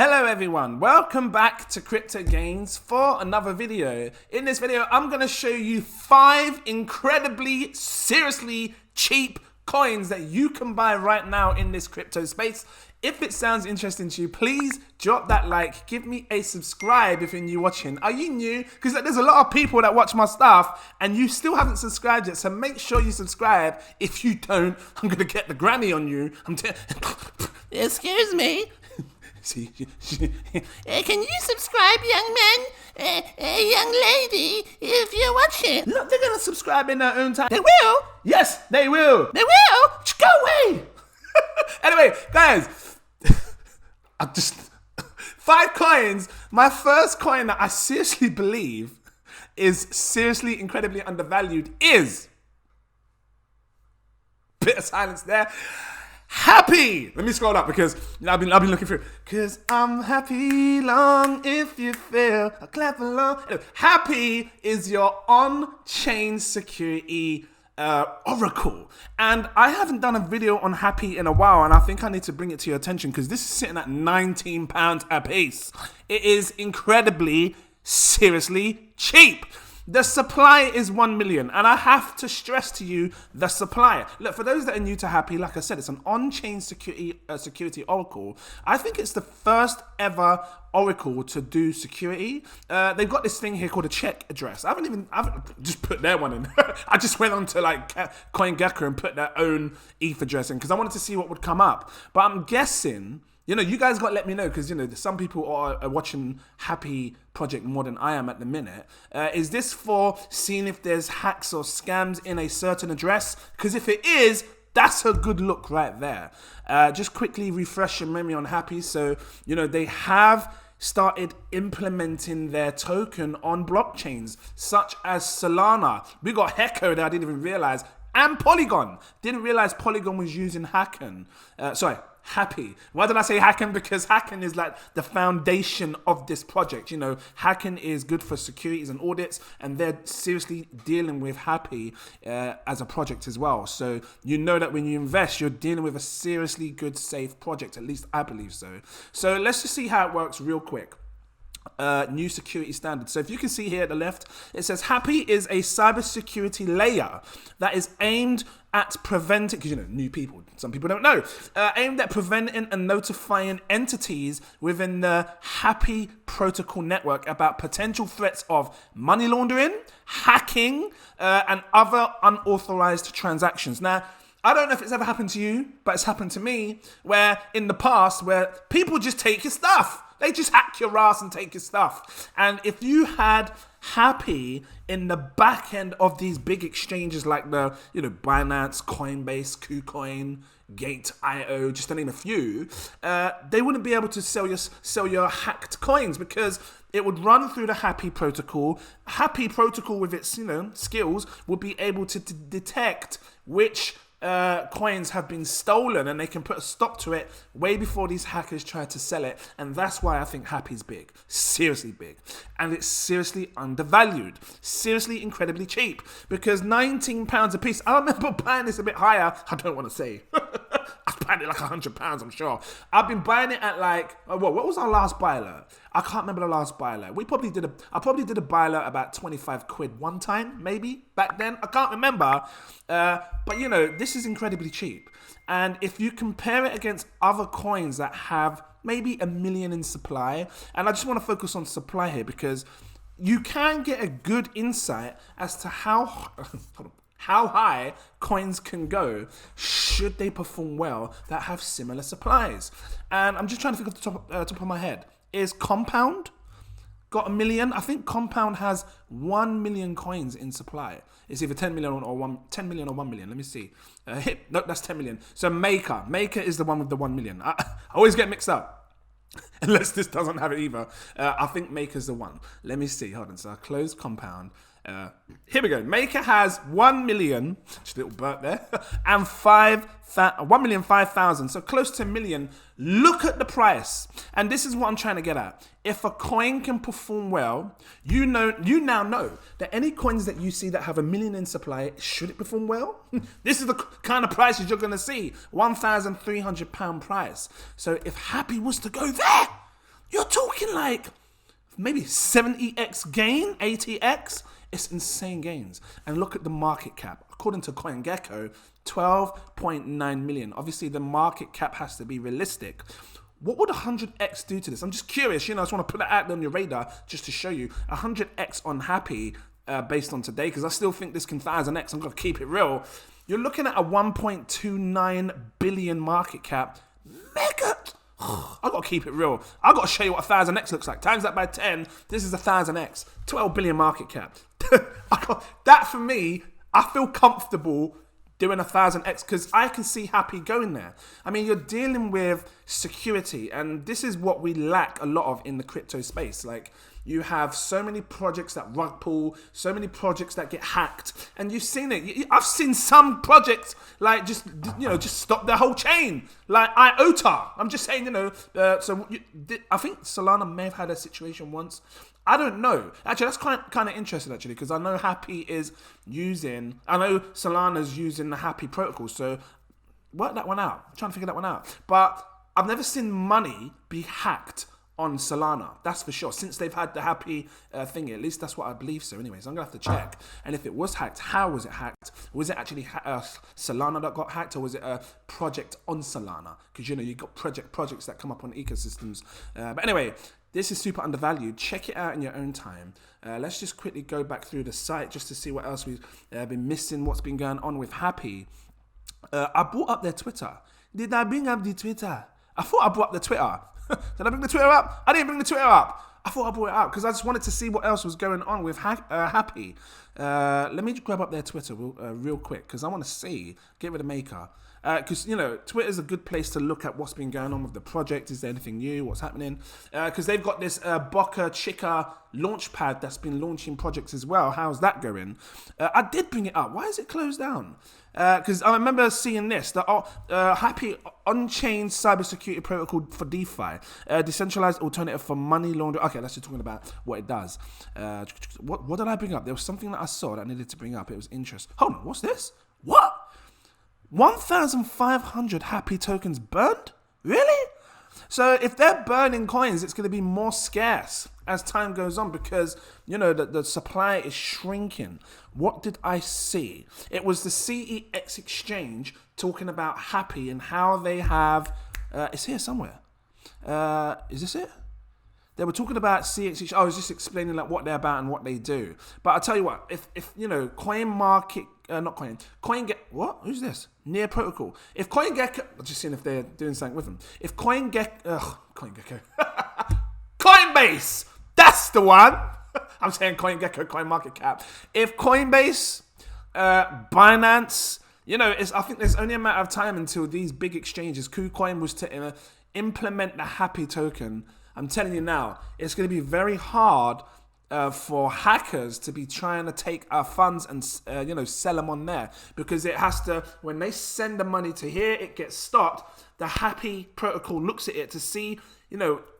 Hello everyone, welcome back to Crypto Gains for another video. In this video, I'm going to show you 5 incredibly, seriously cheap coins that you can buy right now in this crypto space. If it sounds interesting to you, please drop that like, give me a subscribe if you're new watching. Are you new? Because there's a lot of people that watch my stuff and you still haven't subscribed yet, so make sure you subscribe. If you don't, I'm going to get the granny on you. Excuse me. See, can you subscribe, young man? Young lady, if you're watching? Look, they're gonna subscribe in their own time. They will? Yes, they will. They will? Go away. Anyway, guys, I just 5 coins. My first coin that I seriously believe is seriously incredibly undervalued is, bit of silence there, Happy. Let me scroll up because I've been looking through. Cause I'm happy long if you feel I clap along. Anyway, Happy is your on-chain security oracle, and I haven't done a video on Happy in a while, and I think I need to bring it to your attention because this is sitting at £19 a piece. It is incredibly, seriously cheap. The supply is 1 million, and I have to stress to you the supply. Look, for those that are new to Happy, like I said, it's an on-chain security oracle. I think it's the first ever oracle to do security. They've got this thing here called a check address. I haven't just put their one in. I just went on to like CoinGecko and put their own ETH address in because I wanted to see what would come up. But I'm guessing, you know, you guys got to let me know because, you know, some people are watching Happy project more than I am at the minute. Is this for seeing if there's hacks or scams in a certain address? Because if it is, that's a good look right there. Just quickly refresh your memory on Happy. So, you know, they have started implementing their token on blockchains such as Solana. We got Hecko that I didn't even realize. And Polygon. Didn't realize Polygon was using Happy. Why did I say Hacken? Because Hacken is like the foundation of this project. You know, Hacken is good for securities and audits, and they're seriously dealing with Happy as a project as well. So you know that when you invest, you're dealing with a seriously good, safe project. At least I believe so. So let's just see how it works real quick. New security standards. So if you can see here at the left, it says Happy is a cybersecurity layer that is aimed at preventing, because you know, new people, some people don't know, aimed at preventing and notifying entities within the Happy protocol network about potential threats of money laundering, hacking, and other unauthorized transactions. Now, I don't know if it's ever happened to you, but it's happened to me where in the past where people just take your stuff. They just hack your ass and take your stuff. And if you had Happy in the back end of these big exchanges like the, you know, Binance, Coinbase, KuCoin, Gate.io, just to name a few, they wouldn't be able to sell your hacked coins because it would run through the Happy protocol. Happy protocol with its, you know, skills would be able to detect which coins have been stolen, and they can put a stop to it way before these hackers try to sell it. And that's why I think Happy's big, seriously big, and it's seriously undervalued, seriously incredibly cheap, because £19 a piece. I remember buying this a bit higher. I don't want to say I was buying it like £100, I'm sure. I've been buying it at like, what was our last buy alert? I can't remember the last buy alert. I probably did a buy alert about 25 quid one time, maybe back then. I can't remember. But you know, this is incredibly cheap. And if you compare it against other coins that have maybe 1 million in supply, and I just want to focus on supply here because you can get a good insight as to how high coins can go should they perform well that have similar supplies. And I'm just trying to think off the top of my head. Is Compound got 1 million? I think Compound has 1 million coins in supply. It's either 10 million or 1 million. Let me see. Nope, that's 10 million. So Maker is the one with the 1 million. I always get mixed up. Unless this doesn't have it either. I think Maker's the one. Let me see. Hold on. So I close Compound. Here we go. Maker has 1 million, just a little burp there, and 1,005,000, so close to 1 million. Look at the price, and this is what I'm trying to get at. If a coin can perform well, you now know that any coins that you see that have 1 million in supply, should it perform well? This is the kind of prices you're going to see. £1,300 price. So if Happy was to go there, you're talking like maybe 70x gain, 80x. It's insane gains. And look at the market cap. According to CoinGecko, 12.9 million. Obviously, the market cap has to be realistic. What would 100x do to this? I'm just curious. I just want to put that out there on your radar just to show you. 100x on Happy based on today, because I still think this can 1000x. I'm going to keep it real. You're looking at a 1.29 billion market cap. Mega. I got to keep it real. I got to show you what 1000x looks like. Times that by 10. This is 1000x. 12 billion market cap. That for me, I feel comfortable doing 1000x because I can see Happy going there. I mean, you're dealing with security, and this is what we lack a lot of in the crypto space. Like, you have so many projects that rug pull, so many projects that get hacked, and you've seen it. I've seen some projects like just stop their whole chain, like IOTA. I'm just saying, I think Solana may have had a situation once. I don't know. Actually, that's kind of interesting, actually, because I know Solana's using the Happy protocol, so work that one out. I'm trying to figure that one out. But I've never seen money be hacked on Solana, that's for sure, since they've had the Happy thingy. At least that's what I believe so. Anyways, I'm going to have to check. And if it was hacked, how was it hacked? Was it actually Solana that got hacked, or was it a project on Solana? Because, you got projects that come up on ecosystems. But anyway, this is super undervalued. Check it out in your own time. Let's just quickly go back through the site just to see what else we've been missing, what's been going on with Happy. I brought up their Twitter. Did I bring up the Twitter? I thought I brought up the Twitter. Did I bring the Twitter up? I didn't bring the Twitter up. I thought I brought it up because I just wanted to see what else was going on with Happy. Let me just grab up their Twitter real quick because I want to see. Get rid of Maker. Because, Twitter's a good place to look at what's been going on with the project. Is there anything new? What's happening? Because they've got this Boca Chica launchpad that's been launching projects as well. How's that going? I did bring it up. Why is it closed down? Because I remember seeing this, the Happy on-chain cybersecurity protocol for DeFi, decentralized alternative for money laundering. Okay, let's just talking about what it does. What did I bring up? There was something that I saw that I needed to bring up. It was interesting. Hold on, what's this? What? 1,500 Happy tokens burned? Really? So if they're burning coins, it's going to be more scarce as time goes on because, the supply is shrinking. What did I see? It was the CEX exchange talking about Happy and how they have... it's here somewhere. Is this it? They were talking about CEX. I was just explaining like what they're about and what they do. But I'll tell you what, if what? Who's this? Near Protocol. If CoinGecko, I'm just seeing if they're doing something with them. If CoinGecko, Coinbase, that's the one. I'm saying CoinGecko, CoinMarketCap. If Coinbase, Binance, I think there's only a matter of time until these big exchanges, KuCoin was to implement the Happy token. I'm telling you now, it's going to be very hard for hackers to be trying to take our funds and sell them on there, because it has to, when they send the money to here, it gets stopped. The Happy protocol looks at it to see,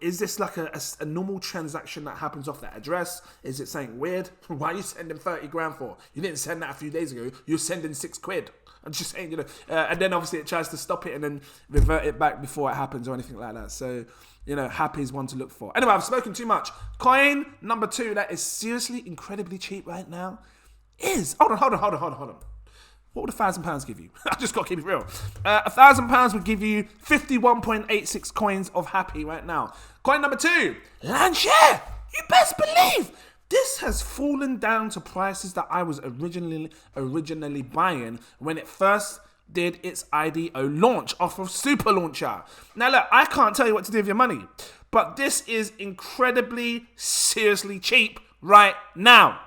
is this like a normal transaction that happens off that address? Is it something weird? Why are you sending 30 grand for? You didn't send that a few days ago. You're sending £6. I'm just saying, and then obviously it tries to stop it and then revert it back before it happens or anything like that. So, Happy is one to look for. Anyway, I've spoken too much. Coin number 2 that is seriously incredibly cheap right now is... Hold on. What would £1,000 give you? I just got to keep it real. £1,000 would give you 51.86 coins of Happy right now. Coin number 2, Landshare. You best believe this has fallen down to prices that I was originally buying when it first did its IDO launch off of Super Launcher. Now look, I can't tell you what to do with your money, but this is incredibly seriously cheap right now.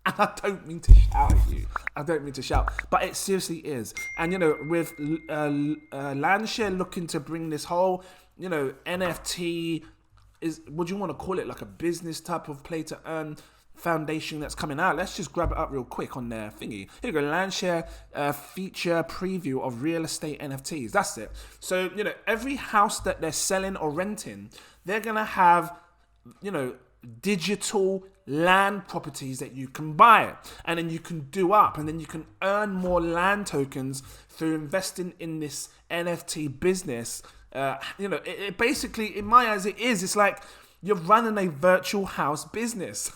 And I don't mean to shout at you. But it seriously is. And, with Landshare looking to bring this whole, NFT, what do you want to call it? Like a business type of play to earn foundation that's coming out. Let's just grab it up real quick on their thingy. Here you go, Landshare feature preview of real estate NFTs. That's it. So, every house that they're selling or renting, they're going to have, digital land properties that you can buy, and then you can do up, and then you can earn more land tokens through investing in this NFT business. It basically, in my eyes, it's like You're running a virtual house business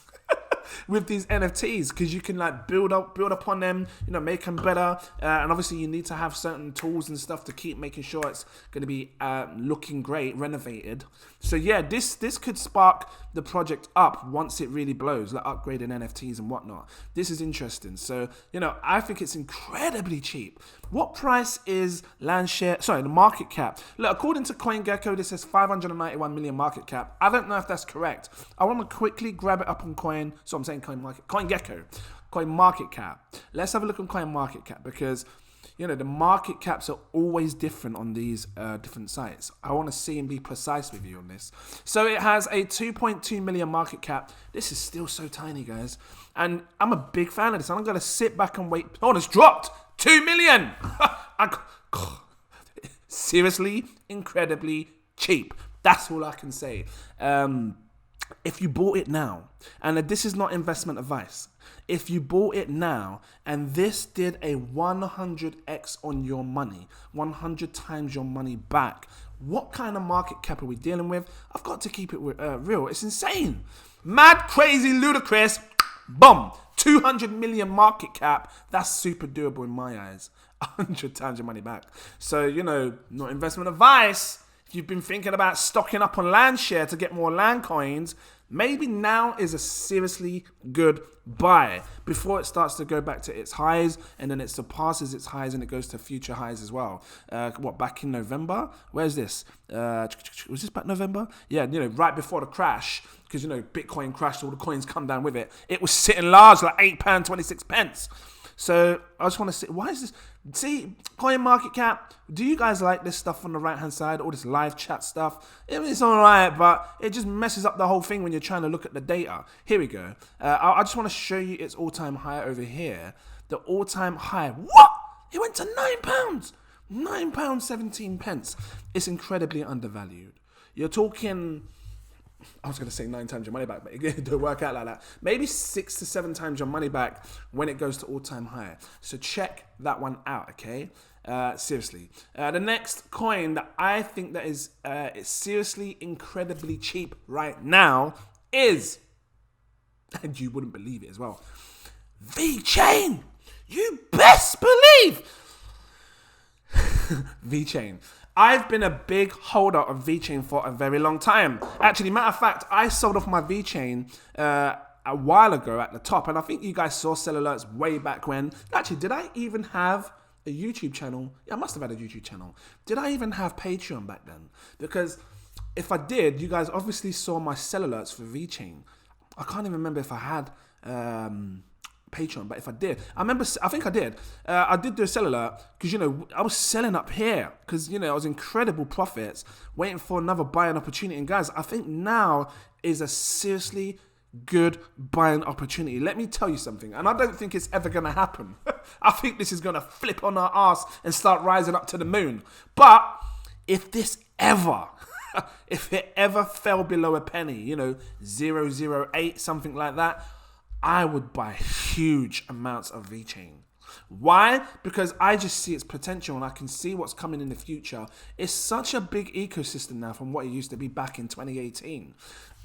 with these NFTs, because you can like build up on them, make them better, and obviously you need to have certain tools and stuff to keep making sure it's going to be looking great, renovated. So yeah, this could spark the project up once it really blows, like upgrading NFTs and whatnot. This is interesting. So I think it's incredibly cheap. What price is the market cap? Look, according to CoinGecko, this says 591 million market cap. I don't know if that's correct. I want to quickly grab it up on CoinGecko, CoinMarketCap. Let's have a look on CoinMarketCap, because the market caps are always different on these different sites. I want to see and be precise with you on this. So it has a 2.2 million market cap. This is still so tiny, guys. And I'm a big fan of this. I'm going to sit back and wait. Oh, it's dropped 2 million. Seriously, incredibly cheap. That's all I can say. If you bought it now, and this is not investment advice, if you bought it now and this did a 100x on your money, 100 times your money back, what kind of market cap are we dealing with? I've got to keep it real. It's insane. Mad, crazy, ludicrous. Boom. 200 million market cap. That's super doable in my eyes. 100 times your money back. So, not investment advice. If you've been thinking about stocking up on land share to get more land coins, maybe now is a seriously good buy before it starts to go back to its highs, and then it surpasses its highs and it goes to future highs as well. Back in November? Where's this? Was this back November? Yeah, right before the crash, because, Bitcoin crashed, all the coins come down with it. It was sitting large, like £8.26. So I just want to see, why is this? See, CoinMarketCap, do you guys like this stuff on the right-hand side, all this live chat stuff? It's all right, but it just messes up the whole thing when you're trying to look at the data. Here we go. I just want to show you its all-time high over here. The all-time high. What? It went to £9. £9.17. It's incredibly undervalued. You're talking, I was going to say 9 times your money back, but it don't work out like that. Maybe 6 to 7 times your money back when it goes to all-time high. So check that one out, okay? Seriously. The next coin that I think that is it's seriously incredibly cheap right now is, and you wouldn't believe it as well, VeChain. You best believe VeChain. I've been a big holder of VeChain for a very long time. Actually, matter of fact, I sold off my VeChain a while ago at the top, and I think you guys saw sell alerts way back when. Actually, did I even have a YouTube channel? Yeah, I must have had a YouTube channel. Did I even have Patreon back then? Because if I did, you guys obviously saw my sell alerts for VeChain. I can't even remember if I had Patreon, but if I did, I think I did. I did do a sell alert because, I was selling up here because, I was incredible profits waiting for another buying opportunity. And guys, I think now is a seriously good buying opportunity. Let me tell you something, and I don't think it's ever going to happen. I think this is going to flip on our ass and start rising up to the moon. But if this ever, if it ever fell below a penny, 0.008, something like that, I would buy huge amounts of VeChain. Why? Because I just see its potential and I can see what's coming in the future. It's such a big ecosystem now from what it used to be back in 2018.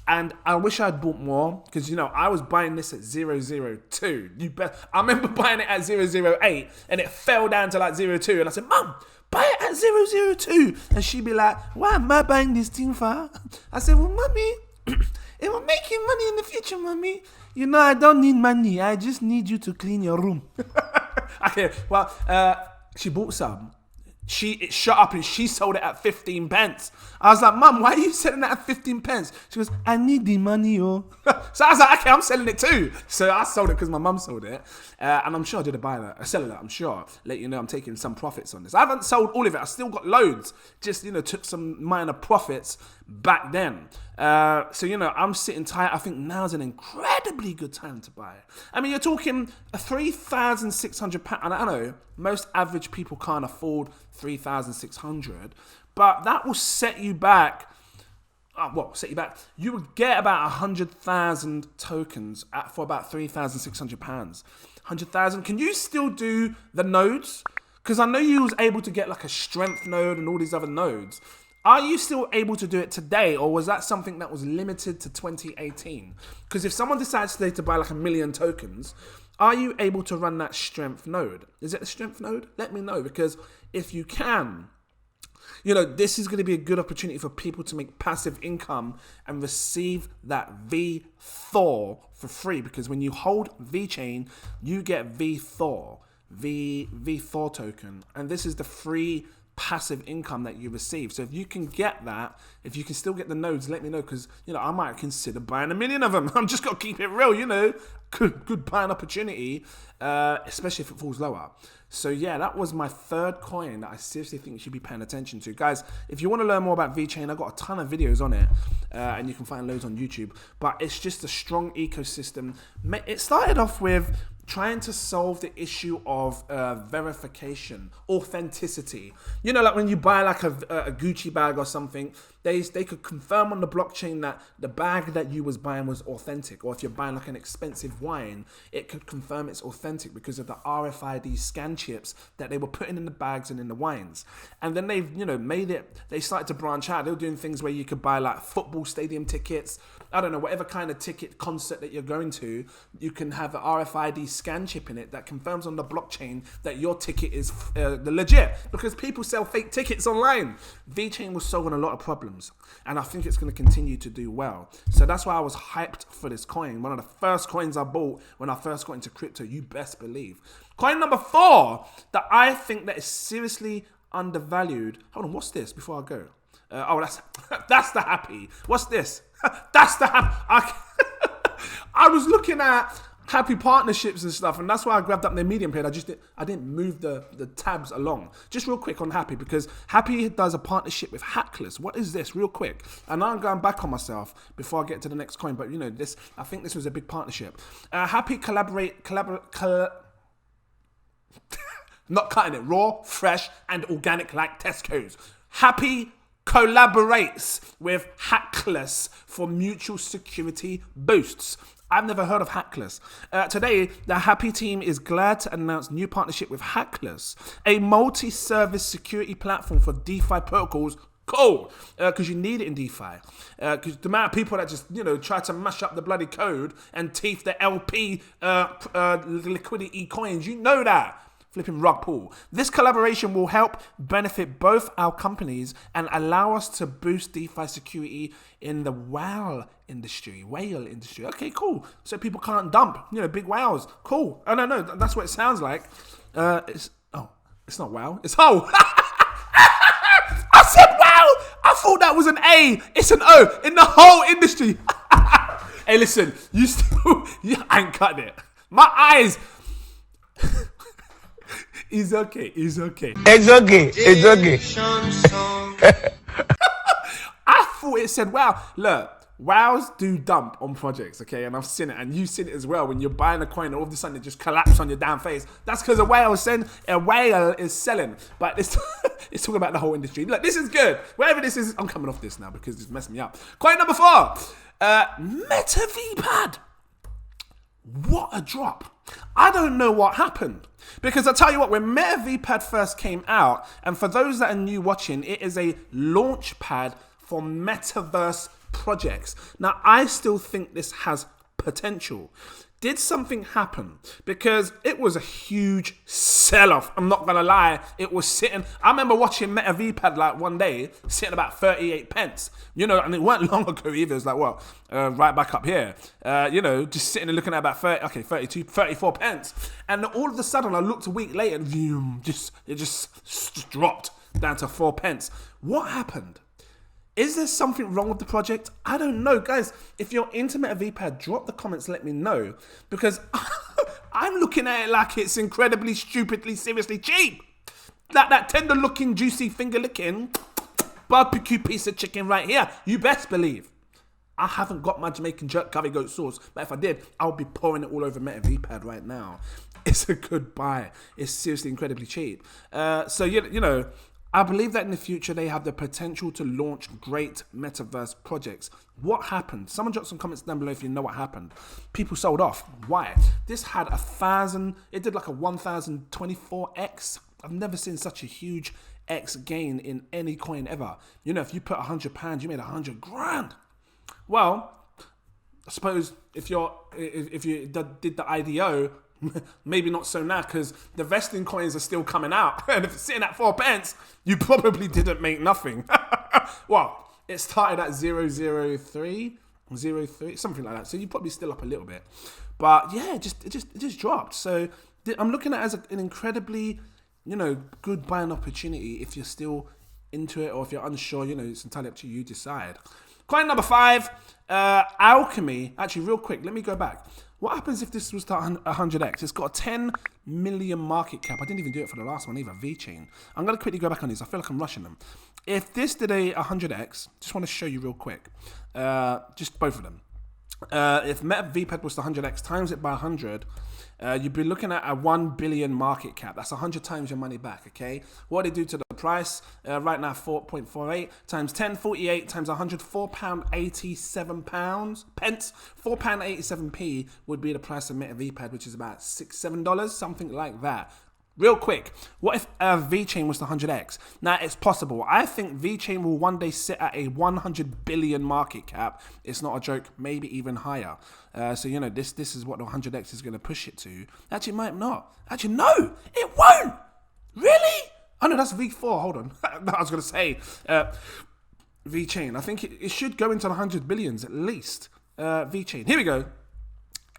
And I wish I'd bought more because, I was buying this at 0.02. I remember buying it at 0.08 and it fell down to like 0.2. And I said, Mum, buy it at 0.02. And she'd be like, why am I buying this thing for? I said, well, Mummy, it will make you money in the future, Mummy. I don't need money. I just need you to clean your room. Okay, well, she bought some. It shut up and she sold it at 15 pence. I was like, Mum, why are you selling that at 15 pence? She goes, I need the money, oh. So I was like, okay, I'm selling it too. So I sold it because my mum sold it. And I'm sure I did a sell that, I'm sure. Let you know I'm taking some profits on this. I haven't sold all of it. I still got loads. Just, took some minor profits back then. So, I'm sitting tight. I think now's an incredibly good time to buy. I mean, you're talking £3,600. And I know most average people can't afford $3,600, but that will set you back. You would get about 100,000 tokens for about £3,600. 100,000. Can you still do the nodes? Because I know you was able to get like a strength node and all these other nodes. Are you still able to do it today, or was that something that was limited to 2018? Because if someone decides today to buy like 1 million tokens, are you able to run that strength node? Is it a strength node? Let me know, because if you can, you know, this is going to be a good opportunity for people to make passive income and receive that VTHOR for free. Because when you hold VeChain, you get VTHOR token, and this is the free passive income that you receive. So if you can get that, if you can still get the nodes, let me know, because you know I might consider buying 1 million of them. I'm just got to keep it real, you know. Good buying opportunity, especially if it falls lower. So yeah, that was my third coin that I seriously think you should be paying attention to. Guys, if you want to learn more about VeChain, I've got a ton of videos on it, and you can find loads on YouTube. But it's just a strong ecosystem. It started off with trying to solve the issue of verification, authenticity. You know, like when you buy like a Gucci bag or something, they could confirm on the blockchain that the bag that you was buying was authentic. Or if you're buying like an expensive wine, it could confirm it's authentic because of the RFID scan chips that they were putting in the bags and in the wines. And then they've, you know, made it, they started to branch out. They were doing things where you could buy like football stadium tickets, I don't know, whatever kind of ticket concert that you're going to, you can have an RFID scan chip in it that confirms on the blockchain that your ticket is the legit, because people sell fake tickets online. VeChain was solving a lot of problems, and I think it's going to continue to do well. So that's why I was hyped for this coin. One of the first coins I bought when I first got into crypto, you best believe. Coin number 4 that I think that is seriously undervalued. Hold on, what's this before I go? That's the happy. What's this? That's the happy. I was looking at happy partnerships and stuff, and that's why I grabbed up their Medium page. I didn't move the tabs along. Just real quick on Happy, because Happy does a partnership with Hackless. What is this? Real quick. And I'm going back on myself before I get to the next coin, but you know, I think this was a big partnership. Happy not cutting it, raw, fresh, and organic like Tesco's. Happy collaborates with Hackless for mutual security boosts. I've never heard of Hackless. Today, the Happy team is glad to announce new partnership with Hackless, a multi-service security platform for DeFi protocols. Cool, because you need it in DeFi. Because the amount of people that just, you know, try to mash up the bloody code and teeth the LP liquidity coins, you know that. Flipping rug pull. This collaboration will help benefit both our companies and allow us to boost DeFi security in the whale industry. Okay, cool. So people can't dump, you know, big whales. Cool. I don't know. That's what it sounds like. It's not wow. It's ho. I said wow. I thought that was an A. It's an O in the whole industry. Hey, listen. I ain't cutting it. My eyes. It's okay. I thought it said wow. Look, wows do dump on projects, okay? And I've seen it, and you've seen it as well. When you're buying a coin, and all of a sudden it just collapses on your damn face. That's because a whale is selling. But it's talking about the whole industry. Look, this is good. Whatever this is, I'm coming off this now because it's messing me up. Coin number 4, Meta VPad. What a drop. I don't know what happened. Because I tell you what, when Meta VPad first came out, and for those that are new watching, it is a launch pad for metaverse projects. Now, I still think this has potential. Did something happen? Because it was a huge sell-off. I'm not going to lie. It was sitting... I remember watching Meta VPad like one day, sitting about 38 pence. You know, and it weren't long ago either. It was like, well, right back up here. You know, just sitting and looking at about 32, 34 pence. And all of a sudden, I looked a week later, and it just dropped down to 4 pence. What happened? Is there something wrong with the project? I don't know. Guys, if you're into Meta VPad, drop the comments, let me know. Because I'm looking at it like it's incredibly, stupidly, seriously cheap. Like that tender looking, juicy, finger licking barbecue piece of chicken right here. You best believe. I haven't got my Jamaican jerk curry goat sauce, but if I did, I'll be pouring it all over Meta VPad right now. It's a good buy. It's seriously incredibly cheap. So, you know, I believe that in the future they have the potential to launch great metaverse projects. What happened? Someone drop some comments down below if you know what happened. People sold off. Why? This had 1,000, it did like a 1024x. I've never seen such a huge 100x gain in any coin ever. You know, if you put £100, you made 100 grand. Well, I suppose if you did the IDO, maybe not so now, because the vesting coins are still coming out. And if it's sitting at 4 pence, you probably didn't make nothing. Well, it started at 0.003, something like that. So you're probably still up a little bit. But yeah, it just dropped. So I'm looking at it as an incredibly, good buying opportunity if you're still into it, or if you're unsure, it's entirely up to you, decide. Coin number 5, Alchemy. Actually, real quick, let me go back. What happens if this was to 100x? It's got a 10 million market cap. I didn't even do it for the last one either, VeChain. I'm going to quickly go back on these. I feel like I'm rushing them. If this did a 100x, just want to show you real quick. Just both of them. If Meta VPED was to 100x, times it by 100, you'd be looking at a 1 billion market cap. That's 100 times your money back, okay? What did it do to the price? Right now, 4.48 times 10, 48 times 100, £4.87 pence. £4.87p would be the price of Meta VPED, which is about $6-7, something like that. Real quick, what if VeChain was to 100x? Now, it's possible. I think VeChain will one day sit at a 100 billion market cap. It's not a joke, maybe even higher. So, this is what the 100x is going to push it to. Actually, it might not. Actually, no, it won't. Really? Oh, no, that's V4. Hold on. I was going to say VeChain. I think it should go into the 100 billions at least. VeChain. Here we go.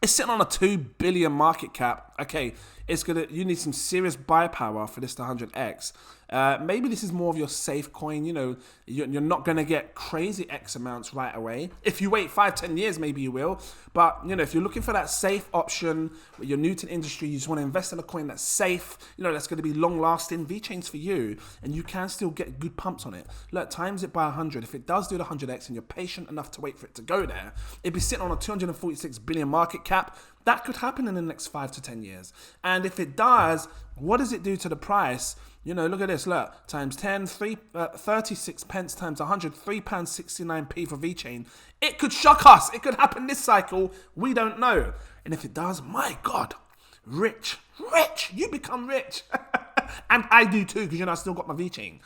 It's sitting on a 2 billion market cap. Okay, you need some serious buy power for this to 100x. Maybe this is more of your safe coin. You're not going to get crazy X amounts right away. If you wait 5-10 years, maybe you will. But, if you're looking for that safe option, you're new to the industry, you just want to invest in a coin that's safe, that's going to be long lasting, VeChain's for you. And you can still get good pumps on it. Look, times it by 100. If it does do the 100x and you're patient enough to wait for it to go there, it'd be sitting on a 246 billion market cap. That could happen in the next 5 to 10 years. And if it does, what does it do to the price? Look at this, look, times 10, 36 pence times 100, £3.69p for VeChain. It could shock us. It could happen this cycle. We don't know. And if it does, my God, rich, you become rich. And I do too, because, I still got my VeChain.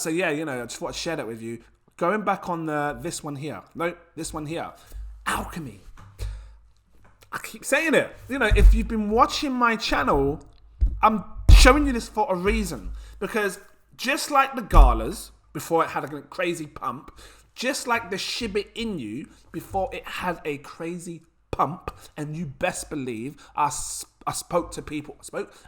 So yeah, I just thought I'd share that with you. Going back on this one here. No, this one here. Alchemy. I keep saying it. If you've been watching my channel, I'm showing you this for a reason. Because just like the Galas, before it had a crazy pump, just like the Shiba Inu, before it had a crazy pump, and you best believe I spoke to people.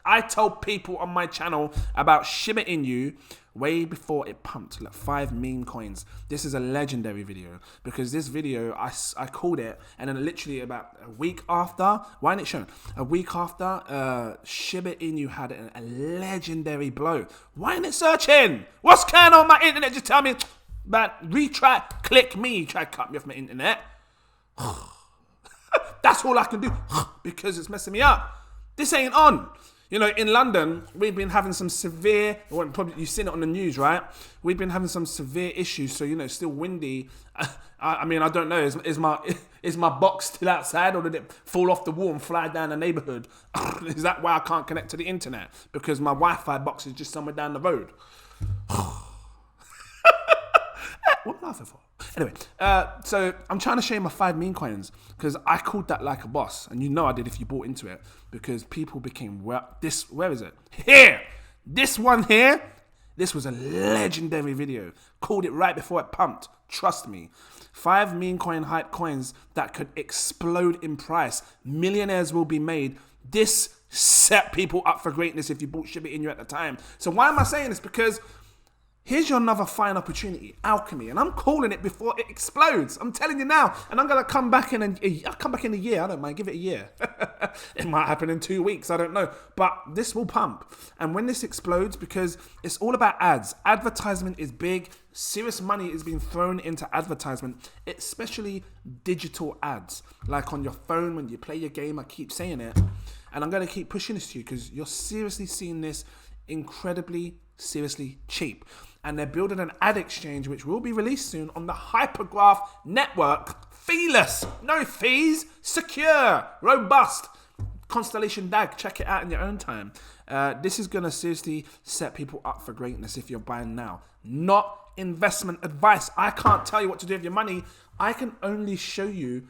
I told people on my channel about Shiba Inu way before it pumped, like 5 meme coins. This is a legendary video, because this video, I called it, and then literally about a week after, why isn't it shown? A week after, Shiba Inu had a legendary blow. Why isn't it searching? What's going on my internet? Just tell me, but click me, try to cut me off my internet. That's all I can do, because it's messing me up. This ain't on. In London, we've been having some severe, probably you've seen it on the news, right? We've been having some severe issues. So, it's still windy. I don't know. Is my box still outside, or did it fall off the wall and fly down the neighborhood? Is that why I can't connect to the internet? Because my Wi-Fi box is just somewhere down the road. What am I laughing for? Anyway, so I'm trying to show you my 5 meme coins, because I called that like a boss, and I did if you bought into it, because people became, where is it? Here! This one here, this was a legendary video. Called it right before it pumped. Trust me. 5 meme coin hype coins that could explode in price. Millionaires will be made. This set people up for greatness if you bought Shiba Inu at the time. So why am I saying this? Because here's your another fine opportunity, Alchemy, and I'm calling it before it explodes. I'm telling you now, and I'm gonna come back in a year. I don't mind, give it a year. It might happen in 2 weeks, I don't know, but this will pump. And when this explodes, because it's all about ads. Advertisement is big. Serious money is being thrown into advertisement, especially digital ads, like on your phone when you play your game. I keep saying it, and I'm gonna keep pushing this to you, because you're seriously seeing this incredibly seriously cheap. And they're building an ad exchange which will be released soon on the Hypergraph network. Feeless, no fees, secure, robust. Constellation DAG, check it out in your own time. This is going to seriously set people up for greatness if you're buying now. Not investment advice. I can't tell you what to do with your money. I can only show you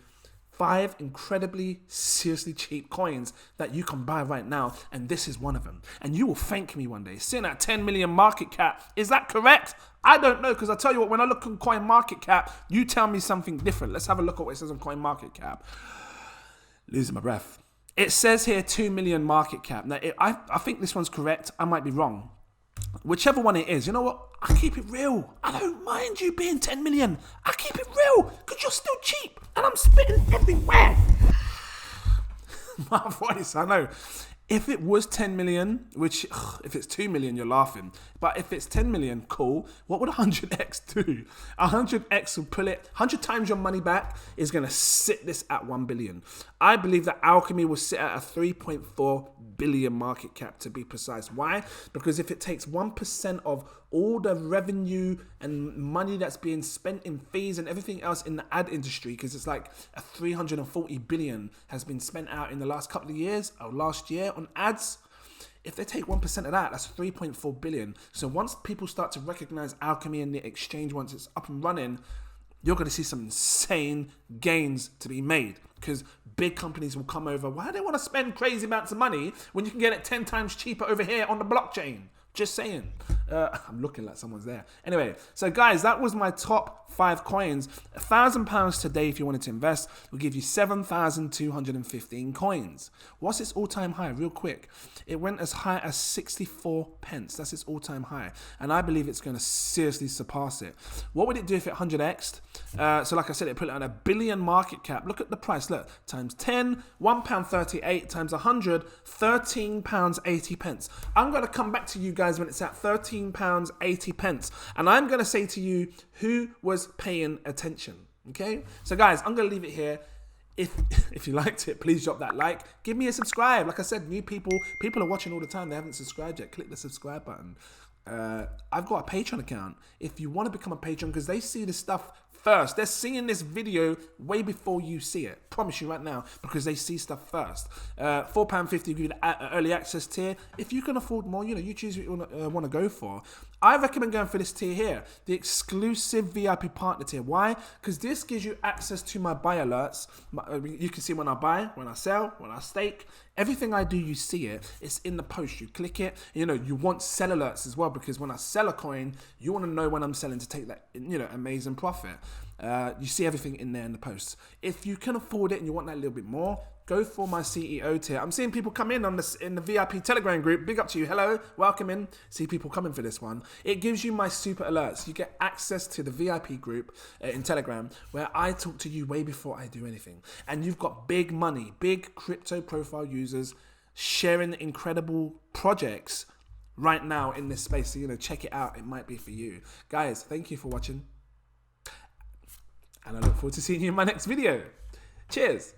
5 incredibly, seriously cheap coins that you can buy right now, and this is one of them. And you will thank me one day. Sitting at 10 million market cap, is that correct? I don't know, because I tell you what, when I look on coin market cap, you tell me something different. Let's have a look at what it says on coin market cap. Losing my breath. It says here 2 million market cap. Now, I think this one's correct. I might be wrong. Whichever one it is, you know what? I keep it real. I don't mind you being 10 million. I keep it real because you're still cheap and I'm spitting everywhere. My voice, I know. If it was 10 million, which if it's 2 million, you're laughing. But if it's 10 million, cool. What would 100x do? 100x will pull it, 100 times your money back is going to sit this at 1 billion. I believe that Alchemy will sit at a 3.4 billion market cap, to be precise. Why? Because if it takes 1% of all the revenue and money that's being spent in fees and everything else in the ad industry, because it's like a 340 billion has been spent out in the last couple of years or last year on ads. If they take 1% of that, that's 3.4 billion. So once people start to recognize Alchemy and the exchange, once it's up and running, you're going to see some insane gains to be made, because big companies will come over. Why do they want to spend crazy amounts of money when you can get it 10 times cheaper over here on the blockchain? Just saying. I'm looking like someone's there. Anyway, so guys, that was my top 5 coins. £1,000 today if you wanted to invest will give you 7,215 coins. What's its all-time high? Real quick. It went as high as 64 pence. That's its all-time high. And I believe it's going to seriously surpass it. What would it do if it 100x'd? So like I said, it put it on a billion market cap. Look at the price. Look, times 10, £1.38 times 100, £13.80. I'm going to come back to you guys when it's at £13.80. And I'm going to say to you who was paying attention. Okay? So guys, I'm going to leave it here. If you liked it, please drop that like. Give me a subscribe. Like I said, new people are watching all the time. They haven't subscribed yet. Click the subscribe button. I've got a Patreon account. If you want to become a patron, because they see this stuff first. They're seeing this video way before you see it. Promise you right now, because they see stuff first. £4.50 give you the early access tier. If you can afford more, you choose what you want to go for. I recommend going for this tier here, the exclusive VIP partner tier. Why? Because this gives you access to my buy alerts. You can see when I buy, when I sell, when I stake. Everything I do, you see it. It's in the post. You click it. You want sell alerts as well, because when I sell a coin, you want to know when I'm selling to take that, amazing profit. You see everything in there in the posts. If you can afford it and you want that little bit more, go for my CEO tier. I'm seeing people come in in the VIP Telegram group. Big up to you. Hello, welcome in. See people coming for this one. It gives you my super alerts. You get access to the VIP group in Telegram, where I talk to you way before I do anything. And you've got big money, big crypto profile users sharing incredible projects right now in this space. So, check it out. It might be for you. Guys, thank you for watching. And I look forward to seeing you in my next video. Cheers.